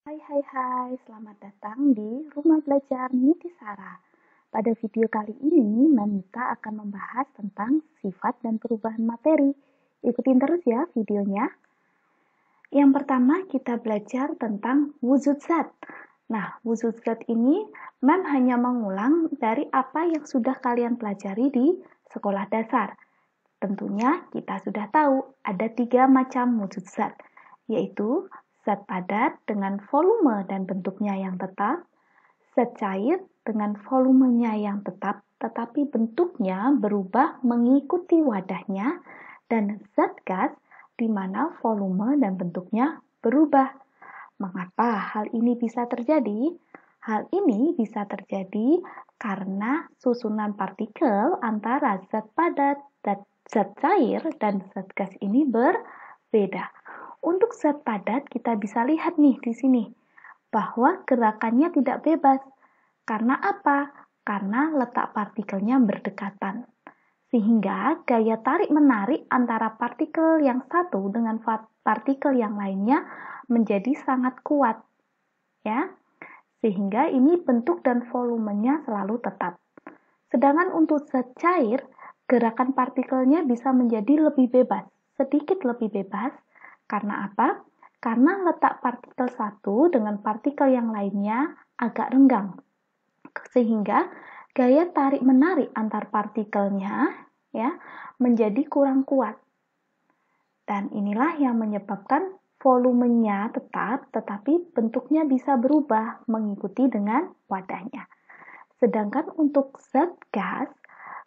Hai, selamat datang di Rumah Belajar Nitisara. Pada video kali ini, Mamita akan membahas tentang sifat dan perubahan materi. Ikutin terus ya videonya. Yang pertama, kita belajar tentang wujud zat. Nah, wujud zat ini, Mam hanya mengulang dari apa yang sudah kalian pelajari di sekolah dasar. Tentunya kita sudah tahu ada 3 macam wujud zat, yaitu zat padat dengan volume dan bentuknya yang tetap, zat cair dengan volumenya yang tetap tetapi bentuknya berubah mengikuti wadahnya, dan zat gas di mana volume dan bentuknya berubah. Mengapa hal ini bisa terjadi? Hal ini bisa terjadi karena susunan partikel antara zat padat, zat cair, dan zat gas ini berbeda. Untuk zat padat kita bisa lihat nih di sini bahwa gerakannya tidak bebas. Karena apa? Karena letak partikelnya berdekatan. Sehingga gaya tarik-menarik antara partikel yang satu dengan partikel yang lainnya menjadi sangat kuat. Ya. Sehingga ini bentuk dan volumenya selalu tetap. Sedangkan untuk zat cair, gerakan partikelnya bisa menjadi lebih bebas, sedikit lebih bebas. Karena apa? Karena letak partikel satu dengan partikel yang lainnya agak renggang. Sehingga gaya tarik-menarik antar partikelnya ya menjadi kurang kuat. Dan inilah yang menyebabkan volumenya tetap, tetapi bentuknya bisa berubah mengikuti dengan wadahnya. Sedangkan untuk zat gas,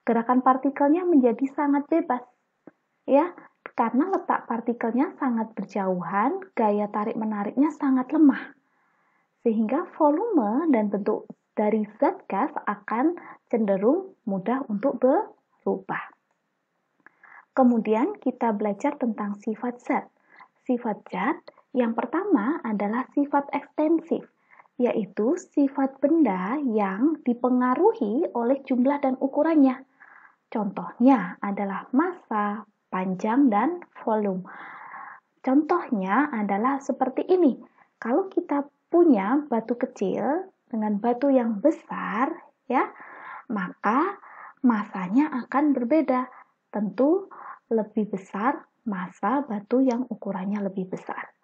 gerakan partikelnya menjadi sangat bebas. Ya, karena letak partikelnya sangat berjauhan, gaya tarik-menariknya sangat lemah. Sehingga volume dan bentuk dari zat gas akan cenderung mudah untuk berubah. Kemudian kita belajar tentang sifat zat. Sifat zat yang pertama adalah sifat ekstensif, yaitu sifat benda yang dipengaruhi oleh jumlah dan ukurannya. Contohnya adalah massa, panjang, dan volume. Contohnya adalah seperti ini. Kalau kita punya batu kecil dengan batu yang besar, ya, maka massanya akan berbeda. Tentu lebih besar massa batu yang ukurannya lebih besar.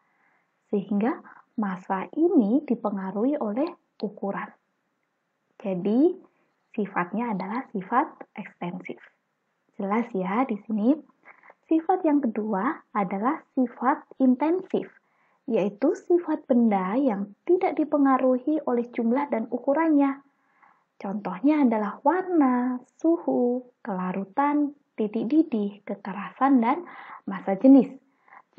Sehingga massa ini dipengaruhi oleh ukuran. Jadi, sifatnya adalah sifat ekstensif. Jelas ya di sini. Sifat yang kedua adalah sifat intensif, yaitu sifat benda yang tidak dipengaruhi oleh jumlah dan ukurannya. Contohnya adalah warna, suhu, kelarutan, titik didih, kekerasan, dan massa jenis.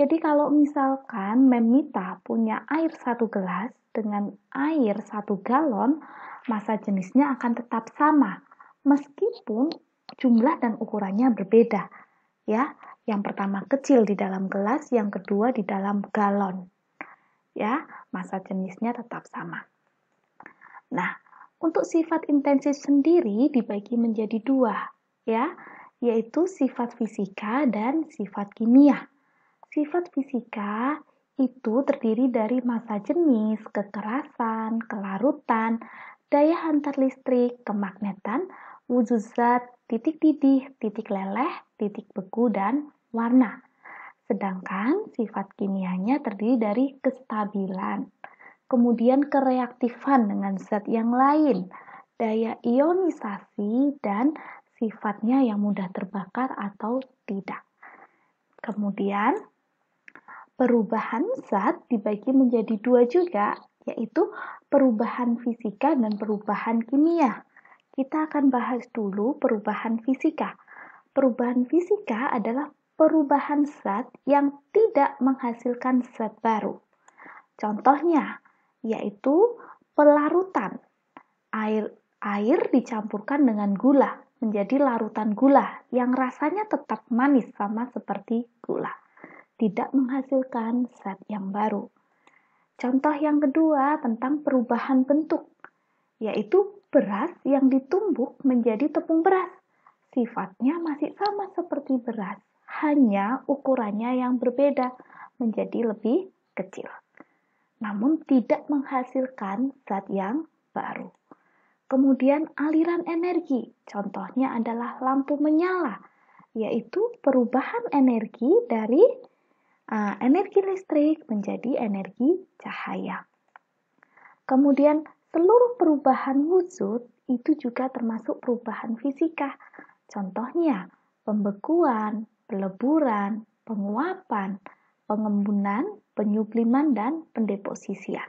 Jadi kalau misalkan Memita punya air 1 gelas dengan air 1 galon, massa jenisnya akan tetap sama, meskipun jumlah dan ukurannya berbeda. Ya, yang pertama kecil di dalam gelas, yang kedua di dalam galon. Ya, massa jenisnya tetap sama. Nah, untuk sifat intensif sendiri dibagi menjadi 2, ya, yaitu sifat fisika dan sifat kimia. Sifat fisika itu terdiri dari massa jenis, kekerasan, kelarutan, daya hantar listrik, kemagnetan, wujud zat, titik didih, titik leleh, titik beku, dan warna. Sedangkan sifat kimianya terdiri dari kestabilan, kemudian kereaktifan dengan zat yang lain, daya ionisasi, dan sifatnya yang mudah terbakar atau tidak. Kemudian, perubahan zat dibagi menjadi 2 juga, yaitu perubahan fisika dan perubahan kimia. Kita akan bahas dulu perubahan fisika. Perubahan fisika adalah perubahan zat yang tidak menghasilkan zat baru. Contohnya, yaitu pelarutan. Air dicampurkan dengan gula menjadi larutan gula yang rasanya tetap manis sama seperti gula. Tidak menghasilkan zat yang baru. Contoh yang kedua tentang perubahan bentuk, yaitu beras yang ditumbuk menjadi tepung beras. Sifatnya masih sama seperti beras, hanya ukurannya yang berbeda, menjadi lebih kecil. namun tidak menghasilkan zat yang baru. Kemudian aliran energi, contohnya adalah lampu menyala, yaitu perubahan energi dari energi listrik menjadi energi cahaya. Kemudian seluruh perubahan wujud itu juga termasuk perubahan fisika. Contohnya pembekuan, peleburan, penguapan, pengembunan, penyubliman, dan pendeposisian.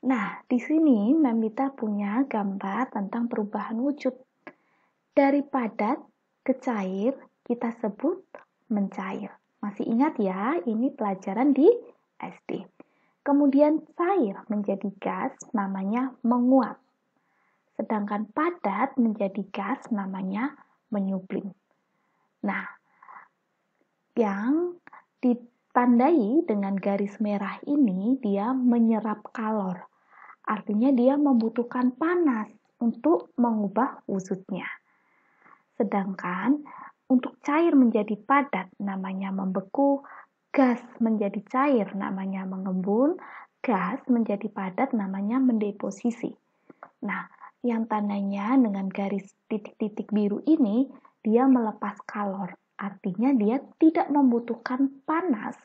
Nah, di sini Memita punya gambar tentang perubahan wujud. Dari padat ke cair, kita sebut mencair. Masih ingat ya, ini pelajaran di SD. Kemudian cair menjadi gas, namanya menguap. Sedangkan padat menjadi gas, namanya menyublim. Nah, yang ditandai dengan garis merah ini, dia menyerap kalor. Artinya dia membutuhkan panas untuk mengubah wujudnya. Sedangkan untuk cair menjadi padat namanya membeku, gas menjadi cair namanya mengembun, gas menjadi padat namanya mendeposisi. Nah, yang tandanya dengan garis titik-titik biru ini, dia melepas kalor. Artinya dia tidak membutuhkan panas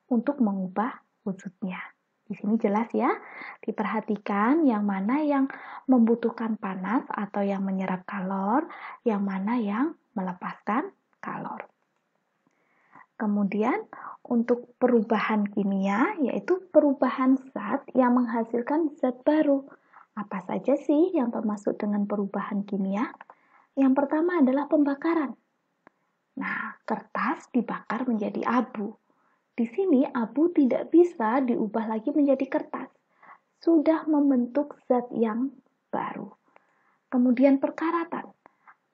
untuk mengubah wujudnya. Di sini jelas ya, diperhatikan yang mana yang membutuhkan panas atau yang menyerap kalor, yang mana yang melepaskan kalor. Kemudian untuk perubahan kimia, yaitu perubahan zat yang menghasilkan zat baru. Apa saja sih yang termasuk dengan perubahan kimia? Yang pertama adalah pembakaran. Nah, kertas dibakar menjadi abu. Di sini abu tidak bisa diubah lagi menjadi kertas. Sudah membentuk zat yang baru. Kemudian perkaratan.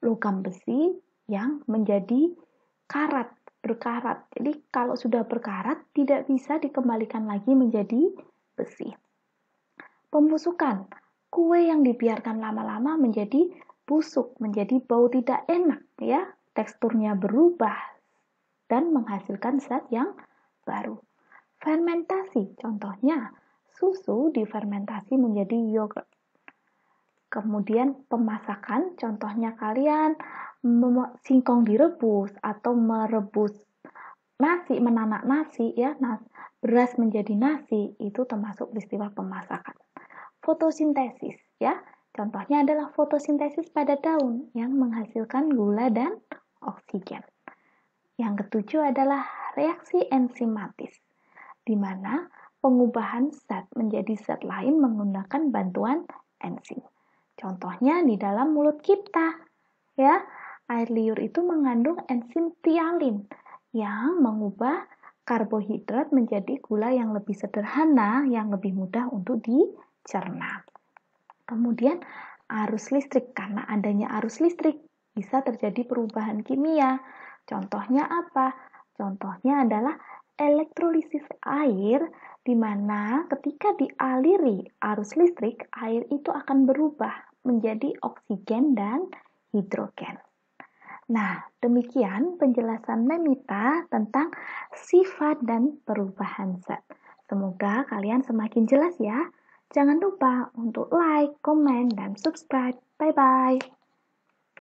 Logam besi yang menjadi karat, berkarat. Jadi kalau sudah berkarat tidak bisa dikembalikan lagi menjadi besi. Pembusukan. Kue yang dibiarkan lama-lama menjadi busuk, menjadi bau tidak enak ya. Teksturnya berubah dan menghasilkan zat yang baru. Fermentasi, contohnya susu difermentasi menjadi yogurt. Kemudian pemasakan, contohnya kalian singkong direbus atau merebus nasi, menanak nasi ya, beras menjadi nasi, itu termasuk peristiwa pemasakan. Fotosintesis ya, contohnya adalah fotosintesis pada daun yang menghasilkan gula dan oksigen. Yang ketujuh adalah reaksi enzimatis, di mana pengubahan zat menjadi zat lain menggunakan bantuan enzim. Contohnya di dalam mulut kita, ya, air liur itu mengandung enzim tialin yang mengubah karbohidrat menjadi gula yang lebih sederhana, yang lebih mudah untuk dicerna. Kemudian arus listrik, karena adanya arus listrik bisa terjadi perubahan kimia. Contohnya apa? Contohnya adalah elektrolisis air, di mana ketika dialiri arus listrik, air itu akan berubah menjadi oksigen dan hidrogen. Nah, demikian penjelasan Memita tentang sifat dan perubahan zat. Semoga kalian semakin jelas ya. Jangan lupa untuk like, komen, dan subscribe. Bye-bye.